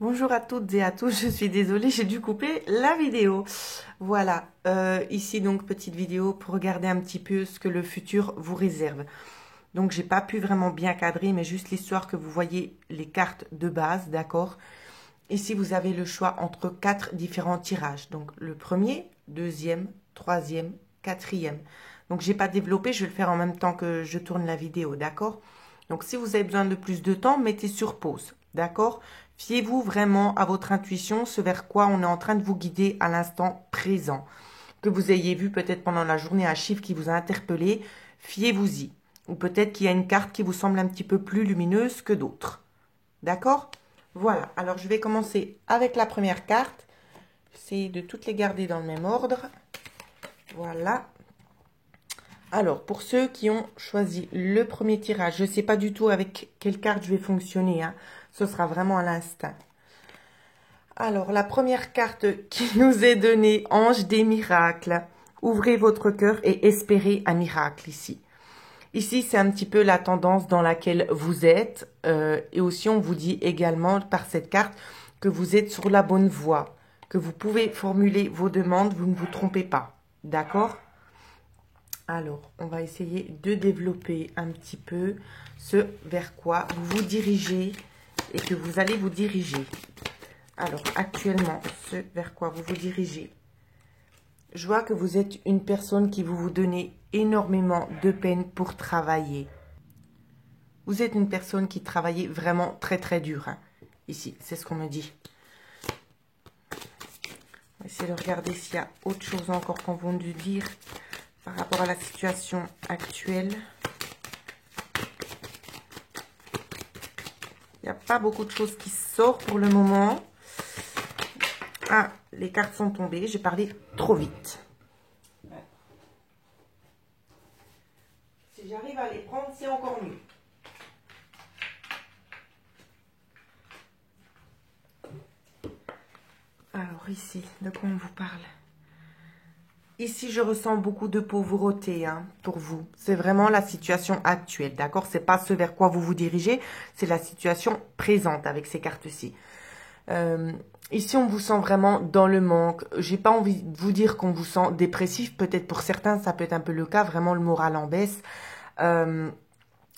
Bonjour à toutes et à tous, je suis désolée, j'ai dû couper la vidéo. Voilà, ici donc petite vidéo pour regarder un petit peu ce que le futur vous réserve. Donc j'ai pas pu vraiment bien cadrer, mais juste l'histoire que vous voyez les cartes de base, d'accord? Ici vous avez le choix entre 4 différents tirages. Donc le premier, deuxième, troisième, quatrième. Donc j'ai pas développé, je vais le faire en même temps que je tourne la vidéo, d'accord? Donc si vous avez besoin de plus de temps, mettez sur pause, d'accord? Fiez-vous vraiment à votre intuition, ce vers quoi on est en train de vous guider à l'instant présent. Que vous ayez vu peut-être pendant la journée un chiffre qui vous a interpellé, fiez-vous-y. Ou peut-être qu'il y a une carte qui vous semble un petit peu plus lumineuse que d'autres. D'accord? Voilà, alors je vais commencer avec la première carte. J'essaie de toutes les garder dans le même ordre. Voilà. Alors, pour ceux qui ont choisi le premier tirage, je ne sais pas du tout avec quelle carte je vais fonctionner, hein. Ce sera vraiment à l'instinct. Alors, la première carte qui nous est donnée, Ange des miracles. Ouvrez votre cœur et espérez un miracle ici. Ici, c'est un petit peu la tendance dans laquelle vous êtes. Et aussi, on vous dit également par cette carte que vous êtes sur la bonne voie. Que vous pouvez formuler vos demandes, vous ne vous trompez pas. D'accord ? Alors, on va essayer de développer un petit peu ce vers quoi vous vous dirigez et que vous allez vous diriger. Alors, actuellement, ce vers quoi vous vous dirigez. Je vois que vous êtes une personne qui vous donnez énormément de peine pour travailler. Vous êtes une personne qui travaillait vraiment très très dur, hein. Ici, c'est ce qu'on me dit. On va essayer de regarder s'il y a autre chose encore qu'on va nous dire par rapport à la situation actuelle. Il n'y a pas beaucoup de choses qui sortent pour le moment. Ah, les cartes sont tombées. J'ai parlé trop vite. Si j'arrive à les prendre, c'est encore mieux. Alors ici, de quoi on vous parle? Ici, je ressens beaucoup de pauvreté, hein, pour vous. C'est vraiment la situation actuelle, d'accord? C'est pas ce vers quoi vous vous dirigez, c'est la situation présente avec ces cartes-ci. Ici, on vous sent vraiment dans le manque. J'ai pas envie de vous dire qu'on vous sent dépressif. Peut-être pour certains, ça peut être un peu le cas. Vraiment, le moral en baisse.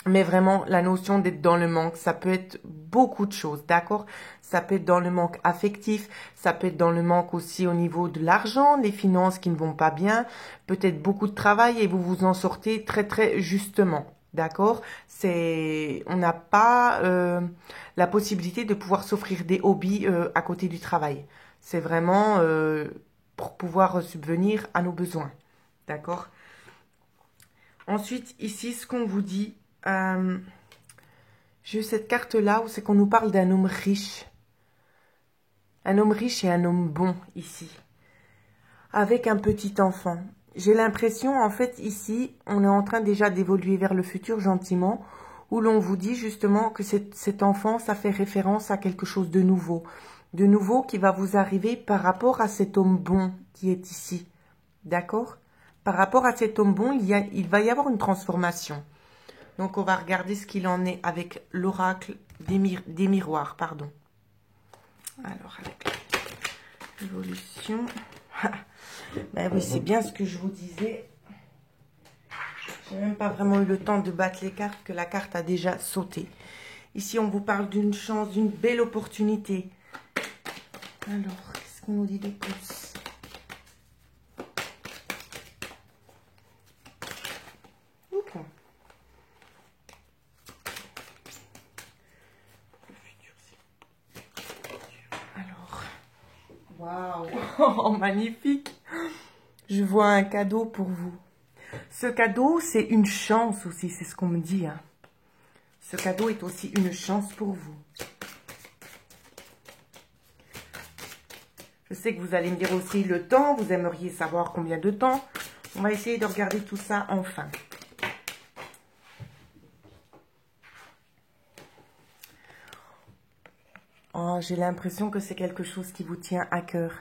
Mais vraiment, la notion d'être dans le manque, ça peut être beaucoup de choses, d'accord? Ça peut être dans le manque affectif, ça peut être dans le manque aussi au niveau de l'argent, des finances qui ne vont pas bien, peut-être beaucoup de travail et vous vous en sortez très très justement, d'accord? On n'a pas la possibilité de pouvoir s'offrir des hobbies à côté du travail. C'est vraiment pour pouvoir subvenir à nos besoins, d'accord? Ensuite, ici, ce qu'on vous dit, j'ai eu cette carte-là où c'est qu'on nous parle d'un homme riche. Un homme riche et un homme bon, ici. Avec un petit enfant. J'ai l'impression, en fait, ici, on est en train déjà d'évoluer vers le futur gentiment, où l'on vous dit justement que cet enfant, ça fait référence à quelque chose de nouveau. De nouveau qui va vous arriver par rapport à cet homme bon qui est ici. D'accord ? Par rapport à cet homme bon, il va y avoir une transformation. Donc, on va regarder ce qu'il en est avec l'oracle des miroirs, pardon. Alors, avec l'évolution. Ben oui, c'est bien ce que je vous disais. J'ai même pas vraiment eu le temps de battre les cartes, que la carte a déjà sauté. Ici, on vous parle d'une chance, d'une belle opportunité. Alors, qu'est-ce qu'on nous dit de plus ? Waouh, oh, magnifique. Je vois un cadeau pour vous. Ce cadeau, c'est une chance aussi, c'est ce qu'on me dit, hein. Ce cadeau est aussi une chance pour vous. Je sais que vous allez me dire aussi le temps, vous aimeriez savoir combien de temps. On va essayer de regarder tout ça enfin. Oh, j'ai l'impression que c'est quelque chose qui vous tient à cœur.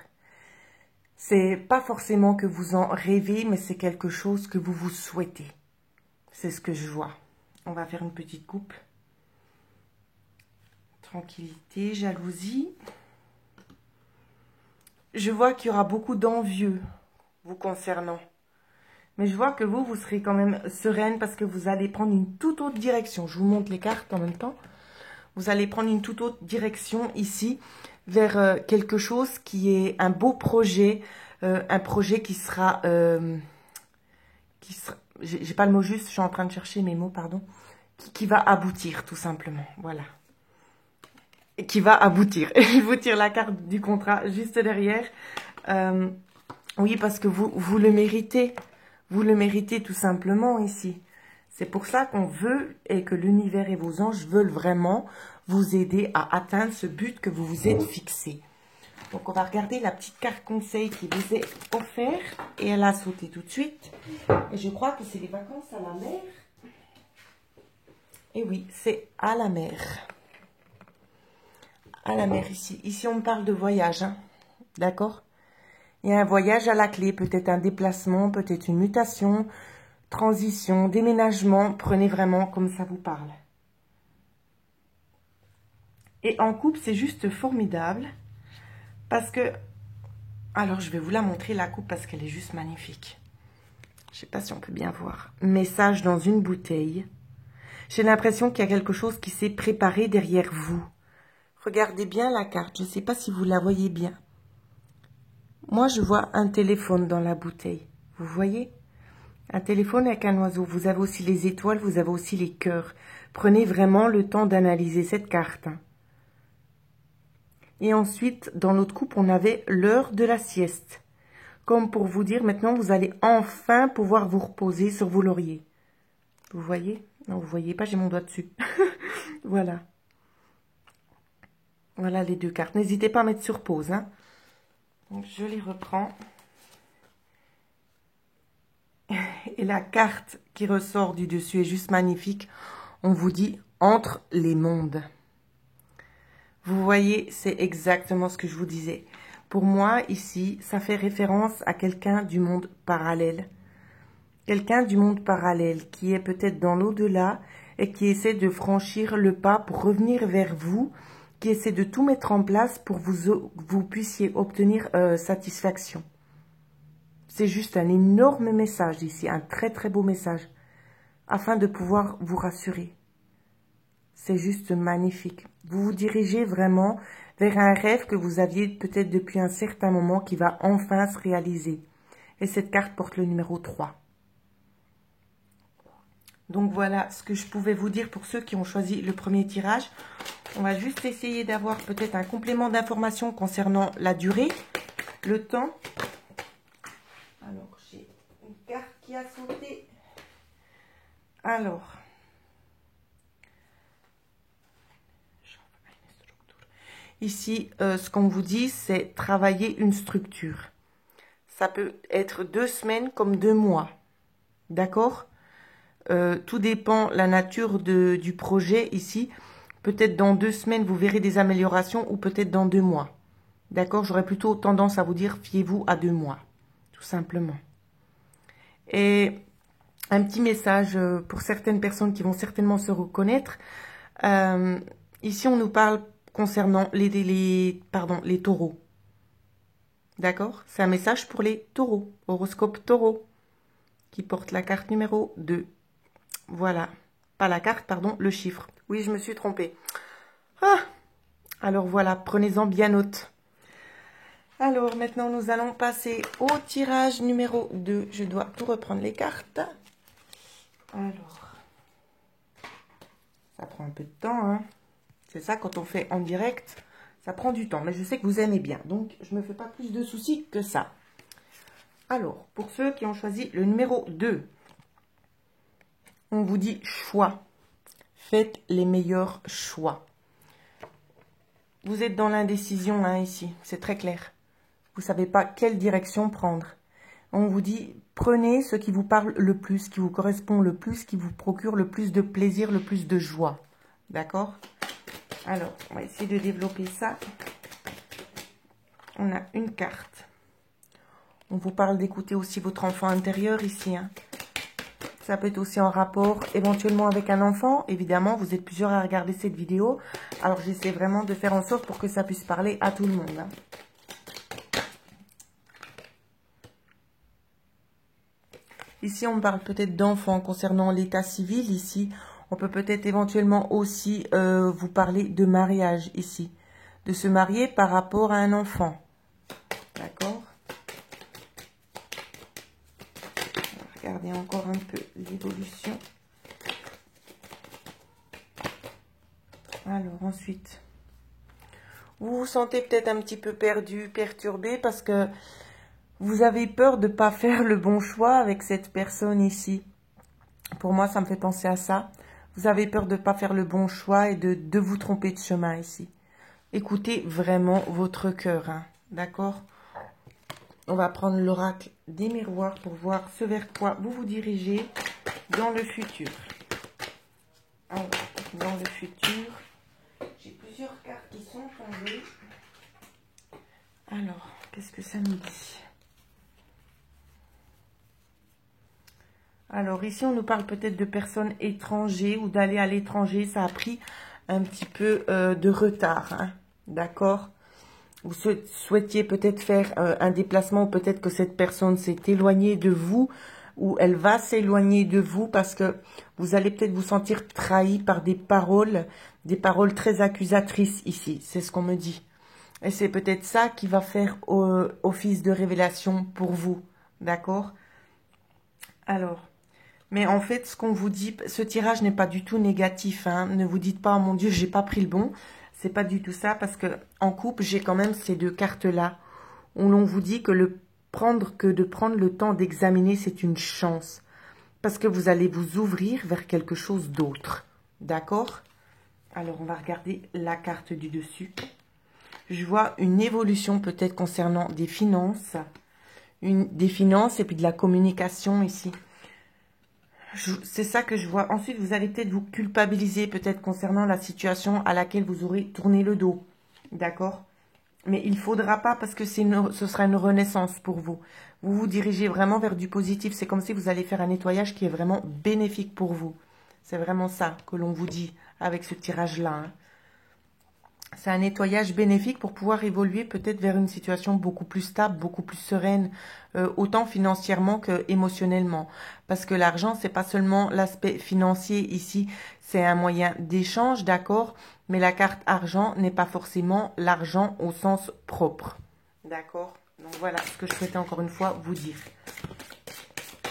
C'est pas forcément que vous en rêvez, mais c'est quelque chose que vous vous souhaitez. C'est ce que je vois. On va faire une petite coupe. Tranquillité, jalousie. je vois qu'il y aura beaucoup d'envieux vous concernant. Mais je vois que vous serez quand même sereine parce que vous allez prendre une toute autre direction. Je vous montre les cartes en même temps. Vous allez prendre une toute autre direction ici vers quelque chose qui est un beau projet. Un projet qui sera j'ai pas le mot juste, je suis en train de chercher mes mots, pardon. Qui va aboutir, tout simplement. Voilà. Et qui va aboutir. Et je vous tire la carte du contrat juste derrière. Oui, parce que vous le méritez. Vous le méritez tout simplement ici. C'est pour ça qu'on veut et que l'univers et vos anges veulent vraiment vous aider à atteindre ce but que vous vous êtes fixé. Donc, on va regarder la petite carte conseil qui vous est offerte. Et elle a sauté tout de suite. Et je crois que c'est les vacances à la mer. Et oui, c'est à la mer. À la mer ici. Ici, on me parle de voyage. Hein. D'accord? Il y a un voyage à la clé. Peut-être un déplacement, peut-être une mutation, transition, déménagement. Prenez vraiment comme ça vous parle. Et en couple, c'est juste formidable. Parce que... Alors, je vais vous la montrer, la coupe, parce qu'elle est juste magnifique. Je ne sais pas si on peut bien voir. Message dans une bouteille. J'ai l'impression qu'il y a quelque chose qui s'est préparé derrière vous. Regardez bien la carte. Je ne sais pas si vous la voyez bien. Moi, je vois un téléphone dans la bouteille. Vous voyez? Un téléphone avec un oiseau. Vous avez aussi les étoiles, vous avez aussi les cœurs. Prenez vraiment le temps d'analyser cette carte. Et ensuite, dans notre coupe, on avait l'heure de la sieste. Comme pour vous dire, maintenant, vous allez enfin pouvoir vous reposer sur vos lauriers. Vous voyez? Non, vous voyez pas, j'ai mon doigt dessus. Voilà. Voilà les deux cartes. N'hésitez pas à mettre sur pause. Hein. Donc, je les reprends. Et la carte qui ressort du dessus est juste magnifique. On vous dit « entre les mondes ». Vous voyez, c'est exactement ce que je vous disais. Pour moi, ici, ça fait référence à quelqu'un du monde parallèle. Quelqu'un du monde parallèle qui est peut-être dans l'au-delà et qui essaie de franchir le pas pour revenir vers vous, qui essaie de tout mettre en place pour vous puissiez obtenir satisfaction. C'est juste un énorme message ici, un très très beau message, afin de pouvoir vous rassurer. C'est juste magnifique. Vous vous dirigez vraiment vers un rêve que vous aviez peut-être depuis un certain moment qui va enfin se réaliser. Et cette carte porte le numéro 3. Donc voilà ce que je pouvais vous dire pour ceux qui ont choisi le premier tirage. On va juste essayer d'avoir peut-être un complément d'information concernant la durée, le temps. Alors, j'ai une carte qui a sauté. Alors... Ici, ce qu'on vous dit, c'est travailler une structure. Ça peut être 2 semaines comme 2 mois. D'accord? Tout dépend la nature du projet ici. Peut-être dans 2 semaines, vous verrez des améliorations ou peut-être dans 2 mois. D'accord? J'aurais plutôt tendance à vous dire, fiez-vous à 2 mois. Tout simplement. Et un petit message pour certaines personnes qui vont certainement se reconnaître. Ici, on nous parle concernant les taureaux. D'accord? C'est un message pour les taureaux. Horoscope taureau. Qui porte la carte numéro 2. Voilà. Pas la carte, pardon, le chiffre. Oui, je me suis trompée. Ah! Alors voilà, prenez-en bien note. Alors, maintenant, nous allons passer au tirage numéro 2. Je dois tout reprendre les cartes. Alors. Ça prend un peu de temps, hein. C'est ça, quand on fait en direct, ça prend du temps. Mais je sais que vous aimez bien. Donc, je ne me fais pas plus de soucis que ça. Alors, pour ceux qui ont choisi le numéro 2, on vous dit choix. Faites les meilleurs choix. Vous êtes dans l'indécision, hein, ici. C'est très clair. Vous ne savez pas quelle direction prendre. On vous dit, prenez ce qui vous parle le plus, qui vous correspond le plus, qui vous procure le plus de plaisir, le plus de joie. D'accord ? Alors, on va essayer de développer ça. On a une carte. On vous parle d'écouter aussi votre enfant intérieur ici. Hein. Ça peut être aussi en rapport éventuellement avec un enfant. Évidemment, vous êtes plusieurs à regarder cette vidéo. Alors, j'essaie vraiment de faire en sorte pour que ça puisse parler à tout le monde. Hein. Ici, on parle peut-être d'enfants concernant l'état civil. Ici, on peut peut-être éventuellement aussi vous parler de mariage ici. De se marier par rapport à un enfant. D'accord? Regardez encore un peu l'évolution. Alors, ensuite, vous vous sentez peut-être un petit peu perdu, perturbé, parce que vous avez peur de ne pas faire le bon choix avec cette personne ici. Pour moi, ça me fait penser à ça. Vous avez peur de ne pas faire le bon choix et de vous tromper de chemin ici. Écoutez vraiment votre cœur, hein, d'accord? On va prendre l'oracle des miroirs pour voir ce vers quoi vous vous dirigez dans le futur. Alors, dans le futur, j'ai plusieurs cartes qui sont tombées. Alors, qu'est-ce que ça nous dit? Alors, ici, on nous parle peut-être de personnes étrangères ou d'aller à l'étranger. Ça a pris un petit peu de retard, hein, d'accord? Vous souhaitiez peut-être faire un déplacement ou peut-être que cette personne s'est éloignée de vous ou elle va s'éloigner de vous parce que vous allez peut-être vous sentir trahi par des paroles très accusatrices ici. C'est ce qu'on me dit. Et c'est peut-être ça qui va faire office de révélation pour vous. D'accord? Alors, mais en fait, ce qu'on vous dit, ce tirage n'est pas du tout négatif. Hein. Ne vous dites pas, oh mon Dieu, j'ai pas pris le bon. C'est pas du tout ça parce que en couple, j'ai quand même ces deux cartes-là où l'on vous dit que de prendre le temps d'examiner, c'est une chance. Parce que vous allez vous ouvrir vers quelque chose d'autre. D'accord? Alors, on va regarder la carte du dessus. Je vois une évolution peut-être concernant des finances. Des finances et puis de la communication ici. C'est ça que je vois. Ensuite, vous allez peut-être vous culpabiliser, peut-être concernant la situation à laquelle vous aurez tourné le dos. D'accord? Mais il ne faudra pas parce que ce sera une renaissance pour vous. Vous vous dirigez vraiment vers du positif. C'est comme si vous allez faire un nettoyage qui est vraiment bénéfique pour vous. C'est vraiment ça que l'on vous dit avec ce tirage-là. Hein. C'est un nettoyage bénéfique pour pouvoir évoluer peut-être vers une situation beaucoup plus stable, beaucoup plus sereine, autant financièrement que émotionnellement. Parce que l'argent, c'est pas seulement l'aspect financier ici, c'est un moyen d'échange, d'accord? Mais la carte argent n'est pas forcément l'argent au sens propre. D'accord? Donc voilà ce que je souhaitais encore une fois vous dire.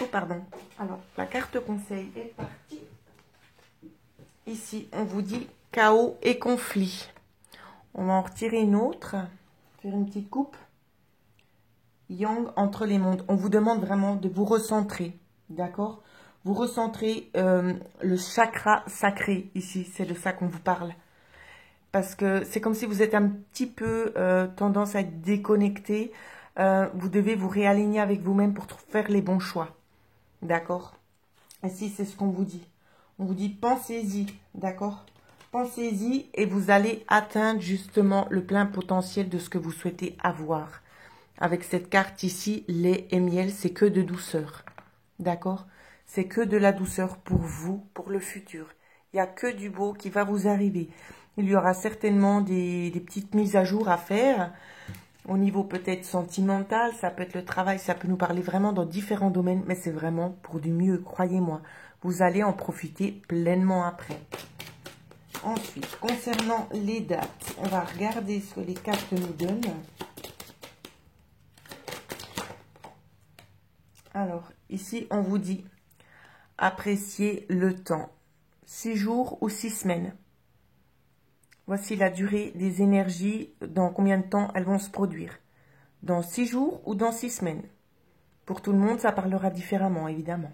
Oh, pardon. Alors, la carte conseil est partie. Ici, on vous dit chaos et conflit. On va en retirer une autre, faire une petite coupe. Yang entre les mondes. On vous demande vraiment de vous recentrer, d'accord? Vous recentrez le chakra sacré ici, c'est de ça qu'on vous parle. Parce que c'est comme si vous êtes un petit peu tendance à être déconnecté. Vous devez vous réaligner avec vous-même pour faire les bons choix, d'accord? Ici, c'est ce qu'on vous dit. On vous dit pensez-y, d'accord? Pensez-y et vous allez atteindre justement le plein potentiel de ce que vous souhaitez avoir. Avec cette carte ici, lait et miel, c'est que de douceur. D'accord? C'est que de la douceur pour vous, pour le futur. Il n'y a que du beau qui va vous arriver. Il y aura certainement des petites mises à jour à faire. Au niveau peut-être sentimental, ça peut être le travail, ça peut nous parler vraiment dans différents domaines. Mais c'est vraiment pour du mieux, croyez-moi. Vous allez en profiter pleinement après. Ensuite, concernant les dates, on va regarder ce que les cartes nous donnent. Alors, ici, on vous dit appréciez le temps. 6 jours ou 6 semaines. Voici la durée des énergies, dans combien de temps elles vont se produire. Dans 6 jours ou dans 6 semaines. Pour tout le monde, ça parlera différemment, évidemment.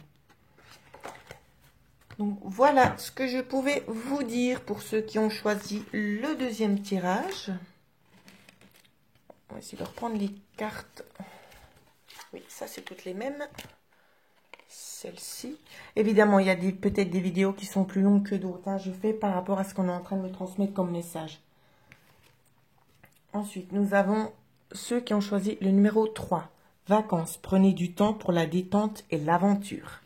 Donc voilà ce que je pouvais vous dire pour ceux qui ont choisi le deuxième tirage. On va essayer de reprendre les cartes. Oui, ça c'est toutes les mêmes. Celle-ci. Évidemment, il y a peut-être des vidéos qui sont plus longues que d'autres. Hein. Je fais par rapport à ce qu'on est en train de me transmettre comme message. Ensuite, nous avons ceux qui ont choisi le numéro 3. Vacances. Prenez du temps pour la détente et l'aventure.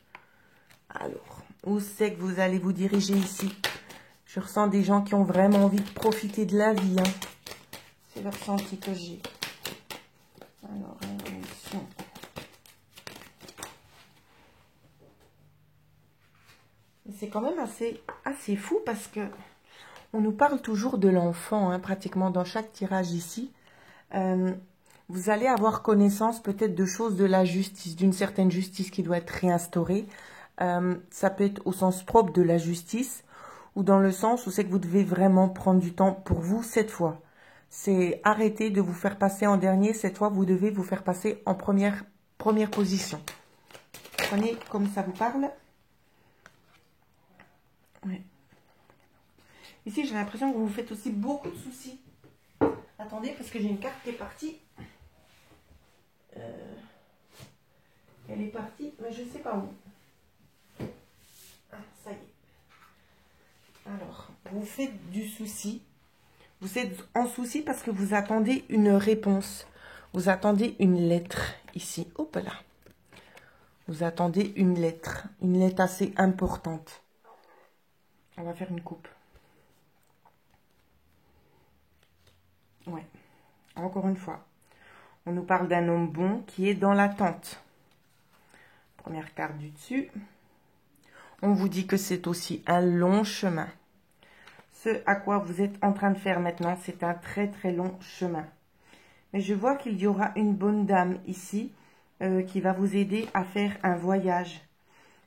Alors, où c'est que vous allez vous diriger ici? Je ressens des gens qui ont vraiment envie de profiter de la vie. Hein. C'est le ressenti que j'ai. Alors, révolution. c'est quand même assez fou parce que on nous parle toujours de l'enfant, hein, pratiquement dans chaque tirage ici. Vous allez avoir connaissance peut-être de choses de la justice, d'une certaine justice qui doit être réinstaurée. Ça peut être au sens propre de la justice ou dans le sens où c'est que vous devez vraiment prendre du temps pour vous cette fois. C'est arrêter de vous faire passer en dernier. Cette fois, vous devez vous faire passer en première position. Prenez comme ça vous parle. Ouais. Ici, j'ai l'impression que vous vous faites aussi beaucoup de soucis. Attendez, parce que j'ai une carte qui est partie. Elle est partie, mais je ne sais pas où. Ah, ça y est. Alors, vous faites du souci. Vous êtes en souci parce que vous attendez une réponse. Vous attendez une lettre ici. Hop là. Vous attendez une lettre assez importante. On va faire une coupe. Ouais. Encore une fois. On nous parle d'un homme bon qui est dans l'attente. Première carte du dessus. On vous dit que c'est aussi un long chemin. Ce à quoi vous êtes en train de faire maintenant, c'est un très très long chemin. Mais je vois qu'il y aura une bonne dame ici qui va vous aider à faire un voyage.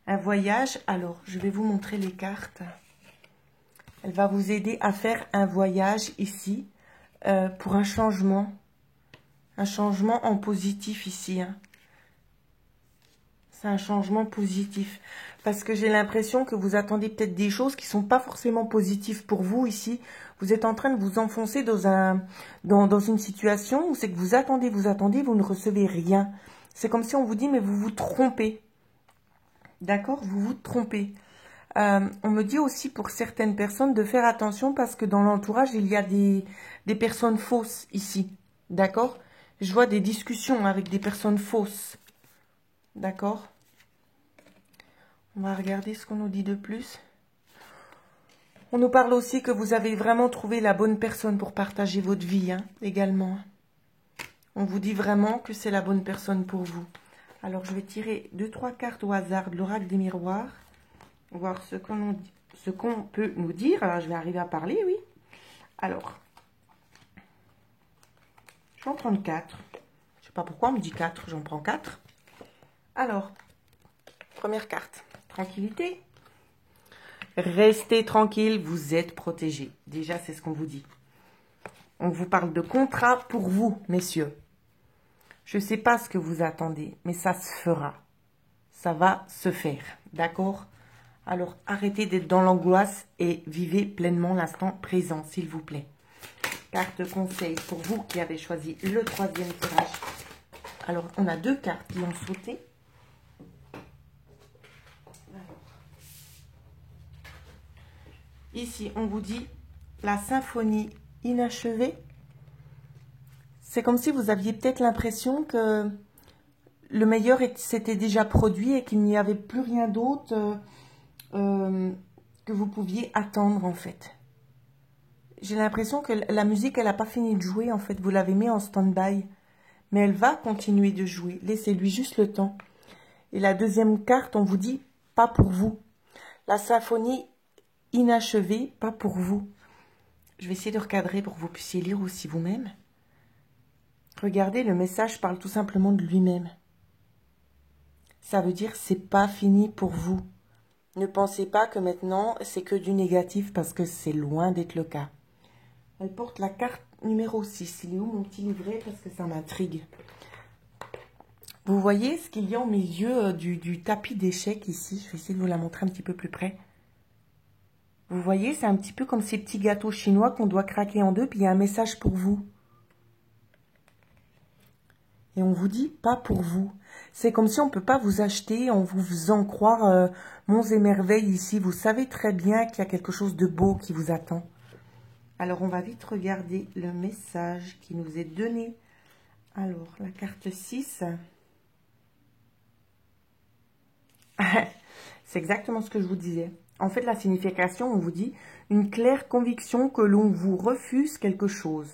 Un voyage, alors je vais vous montrer les cartes. Elle va vous aider à faire un voyage ici pour un changement. Un changement en positif ici. Hein. C'est un changement positif. Parce que j'ai l'impression que vous attendez peut-être des choses qui ne sont pas forcément positives pour vous ici. Vous êtes en train de vous enfoncer dans une situation où c'est que vous attendez, vous ne recevez rien. C'est comme si on vous dit, mais vous vous trompez. D'accord? Vous vous trompez. On me dit aussi pour certaines personnes de faire attention parce que dans l'entourage, il y a des personnes fausses ici. D'accord? Je vois des discussions avec des personnes fausses. D'accord? On va regarder ce qu'on nous dit de plus. On nous parle aussi que vous avez vraiment trouvé la bonne personne pour partager votre vie, hein, également. On vous dit vraiment que c'est la bonne personne pour vous. Alors, je vais tirer 2-3 cartes au hasard de l'oracle des miroirs. Voir ce qu'on peut nous dire. Alors, je vais arriver à parler, oui. Alors, je vais en prendre 4. Je ne sais pas pourquoi on me dit 4, j'en prends 4. Alors, première carte, tranquillité. Restez tranquille, vous êtes protégés. Déjà, c'est ce qu'on vous dit. On vous parle de contrat pour vous, messieurs. Je ne sais pas ce que vous attendez, mais ça se fera. Ça va se faire, d'accord? Alors, arrêtez d'être dans l'angoisse et vivez pleinement l'instant présent, s'il vous plaît. Carte conseil pour vous qui avez choisi le 3e tirage. Alors, on a 2 cartes qui ont sauté. Ici, on vous dit la symphonie inachevée. C'est comme si vous aviez peut-être l'impression que le meilleur s'était déjà produit et qu'il n'y avait plus rien d'autre que vous pouviez attendre, en fait. J'ai l'impression que la musique, elle n'a pas fini de jouer, en fait. Vous l'avez mis en stand-by. Mais elle va continuer de jouer. Laissez-lui juste le temps. Et la 2e carte, on vous dit, pas pour vous. La symphonie inachevée, pas pour vous. Je vais essayer de recadrer pour que vous puissiez lire aussi vous-même. Regardez, le message parle tout simplement de lui-même. Ça veut dire c'est pas fini pour vous. Ne pensez pas que maintenant c'est que du négatif parce que c'est loin d'être le cas. Elle porte la carte numéro 6. Il est où mon petit livret parce que ça m'intrigue. Vous voyez ce qu'il y a au milieu du tapis d'échecs ici. Je vais essayer de vous la montrer un petit peu plus près. Vous voyez, c'est un petit peu comme ces petits gâteaux chinois qu'on doit craquer en deux, puis il y a un message pour vous. Et on vous dit pas pour vous. C'est comme si on ne peut pas vous acheter en vous faisant croire monts et merveilles ici. Vous savez très bien qu'il y a quelque chose de beau qui vous attend. Alors, on va vite regarder le message qui nous est donné. Alors, la carte 6. C'est exactement ce que je vous disais. En fait, la signification, on vous dit une claire conviction que l'on vous refuse quelque chose.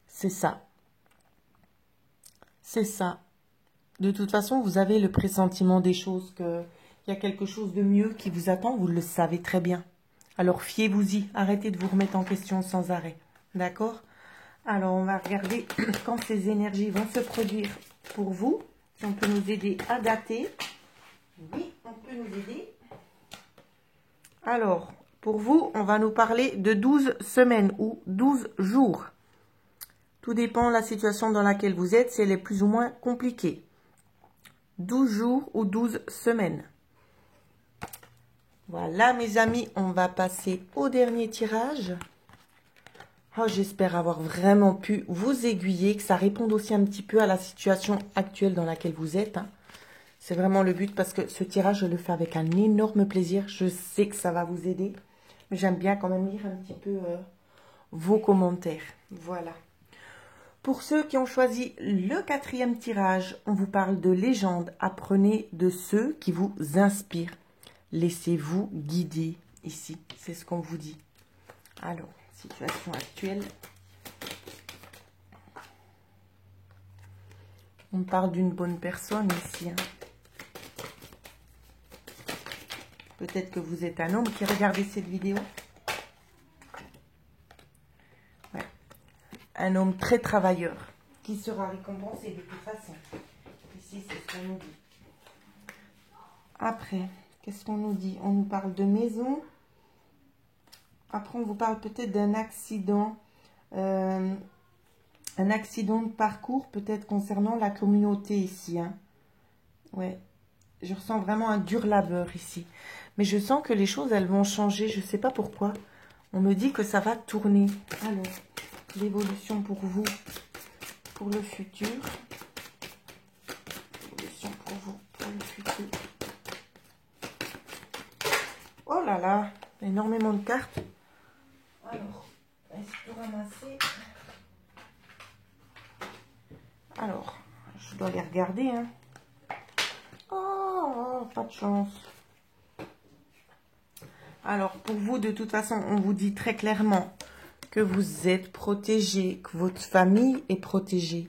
C'est ça. C'est ça. De toute façon, vous avez le pressentiment des choses, qu'il y a quelque chose de mieux qui vous attend, vous le savez très bien. Alors fiez-vous-y, arrêtez de vous remettre en question sans arrêt. D'accord? Alors on va regarder quand ces énergies vont se produire pour vous. Si on peut nous aider à dater. Oui, on peut nous aider. Alors, pour vous, on va nous parler de 12 semaines ou 12 jours. Tout dépend de la situation dans laquelle vous êtes, si elle est plus ou moins compliquée. 12 jours ou 12 semaines. Voilà, mes amis, on va passer au dernier tirage. Oh, j'espère avoir vraiment pu vous aiguiller, que ça réponde aussi un petit peu à la situation actuelle dans laquelle vous êtes. Hein. C'est vraiment le but parce que ce tirage, je le fais avec un énorme plaisir. Je sais que ça va vous aider. Mais j'aime bien quand même lire un petit peu vos commentaires. Voilà. Pour ceux qui ont choisi le 4e tirage, on vous parle de légende. Apprenez de ceux qui vous inspirent. Laissez-vous guider ici. C'est ce qu'on vous dit. Alors, situation actuelle. On parle d'une bonne personne ici. Hein. Peut-être que vous êtes un homme qui regardez cette vidéo. Ouais. Un homme très travailleur qui sera récompensé de toute façon. Ici, c'est ce qu'on nous dit. Après, qu'est-ce qu'on nous dit? On nous parle de maison. Après, on vous parle peut-être d'un accident. Un accident de parcours, peut-être concernant la communauté ici. Hein. Ouais. Je ressens vraiment un dur labeur ici. Mais je sens que les choses, elles vont changer. Je ne sais pas pourquoi. On me dit que ça va tourner. Alors, l'évolution pour vous, pour le futur. L'évolution pour vous, pour le futur. Oh là là, énormément de cartes. Alors, est-ce que ramasser? Alors, je dois les regarder, hein. Oh, pas de chance. Alors, pour vous, de toute façon, on vous dit très clairement que vous êtes protégé, que votre famille est protégée.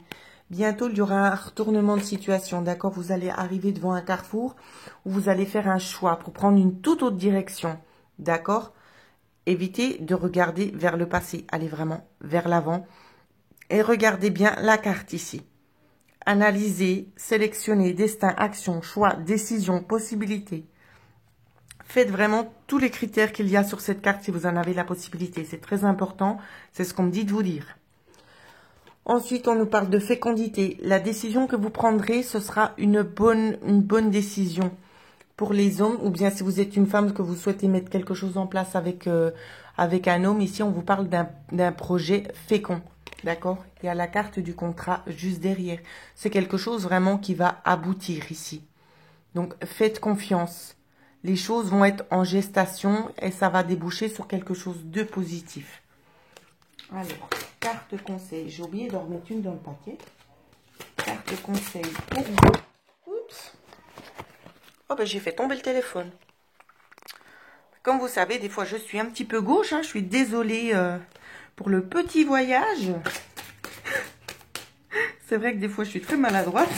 Bientôt, il y aura un retournement de situation, d'accord? Vous allez arriver devant un carrefour où vous allez faire un choix pour prendre une toute autre direction, d'accord? Évitez de regarder vers le passé, allez vraiment vers l'avant et regardez bien la carte ici. Analysez, sélectionnez, destin, action, choix, décision, possibilité. Faites vraiment tous les critères qu'il y a sur cette carte si vous en avez la possibilité. C'est très important, c'est ce qu'on me dit de vous dire. Ensuite, on nous parle de fécondité. La décision que vous prendrez, ce sera une bonne décision pour les hommes. Ou bien si vous êtes une femme que vous souhaitez mettre quelque chose en place avec un homme. Ici, on vous parle d'un projet fécond. D'accord? Il y a la carte du contrat juste derrière. C'est quelque chose vraiment qui va aboutir ici. Donc, faites confiance. Les choses vont être en gestation et ça va déboucher sur quelque chose de positif. Alors, carte conseil. J'ai oublié d'en remettre une dans le paquet. Carte conseil pour vous. Oups. Oh, ben j'ai fait tomber le téléphone. Comme vous savez, des fois, je suis un petit peu gauche. Hein. Je suis désolée pour le petit voyage. C'est vrai que des fois, je suis très maladroite.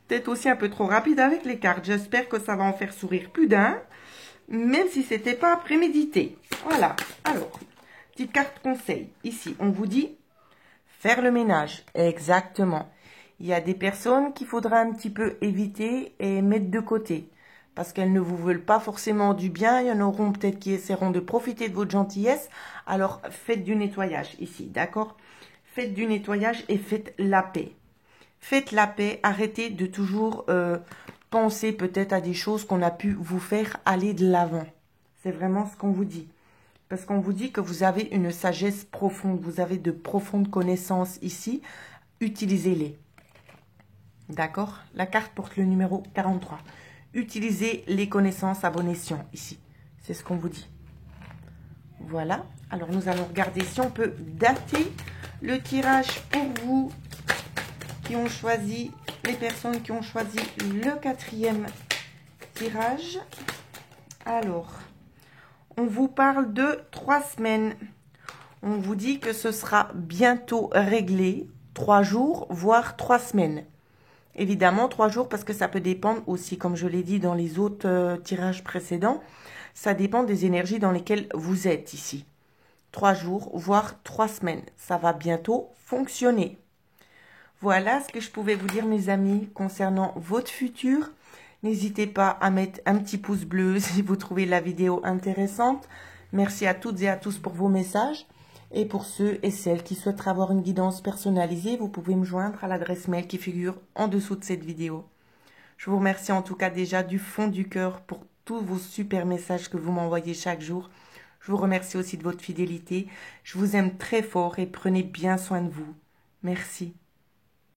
Peut-être aussi un peu trop rapide avec les cartes. J'espère que ça va en faire sourire plus d'un. Même si ce n'était pas prémédité. Voilà. Alors, petite carte conseil. Ici, on vous dit faire le ménage. Exactement. Il y a des personnes qu'il faudra un petit peu éviter et mettre de côté. Parce qu'elles ne vous veulent pas forcément du bien. Il y en auront peut-être qui essaieront de profiter de votre gentillesse. Alors, faites du nettoyage ici, d'accord? Faites du nettoyage et faites la paix. Faites la paix. Arrêtez de toujours penser peut-être à des choses qu'on a pu vous faire aller de l'avant. C'est vraiment ce qu'on vous dit. Parce qu'on vous dit que vous avez une sagesse profonde. Vous avez de profondes connaissances ici. Utilisez-les. D'accord? La carte porte le numéro 43. Utilisez les connaissances à bon escient ici. C'est ce qu'on vous dit. Voilà. Alors, nous allons regarder si on peut dater le tirage pour vous qui ont choisi, les personnes qui ont choisi le 4e tirage. Alors, on vous parle de 3 semaines. On vous dit que ce sera bientôt réglé, 3 jours, voire 3 semaines. Évidemment, 3 jours parce que ça peut dépendre aussi, comme je l'ai dit dans les autres tirages précédents, ça dépend des énergies dans lesquelles vous êtes ici. 3 jours, voire 3 semaines. Ça va bientôt fonctionner. Voilà ce que je pouvais vous dire, mes amis, concernant votre futur. N'hésitez pas à mettre un petit pouce bleu si vous trouvez la vidéo intéressante. Merci à toutes et à tous pour vos messages. Et pour ceux et celles qui souhaiteraient avoir une guidance personnalisée, vous pouvez me joindre à l'adresse mail qui figure en dessous de cette vidéo. Je vous remercie en tout cas déjà du fond du cœur pour tous vos super messages que vous m'envoyez chaque jour. Je vous remercie aussi de votre fidélité. Je vous aime très fort et prenez bien soin de vous. Merci.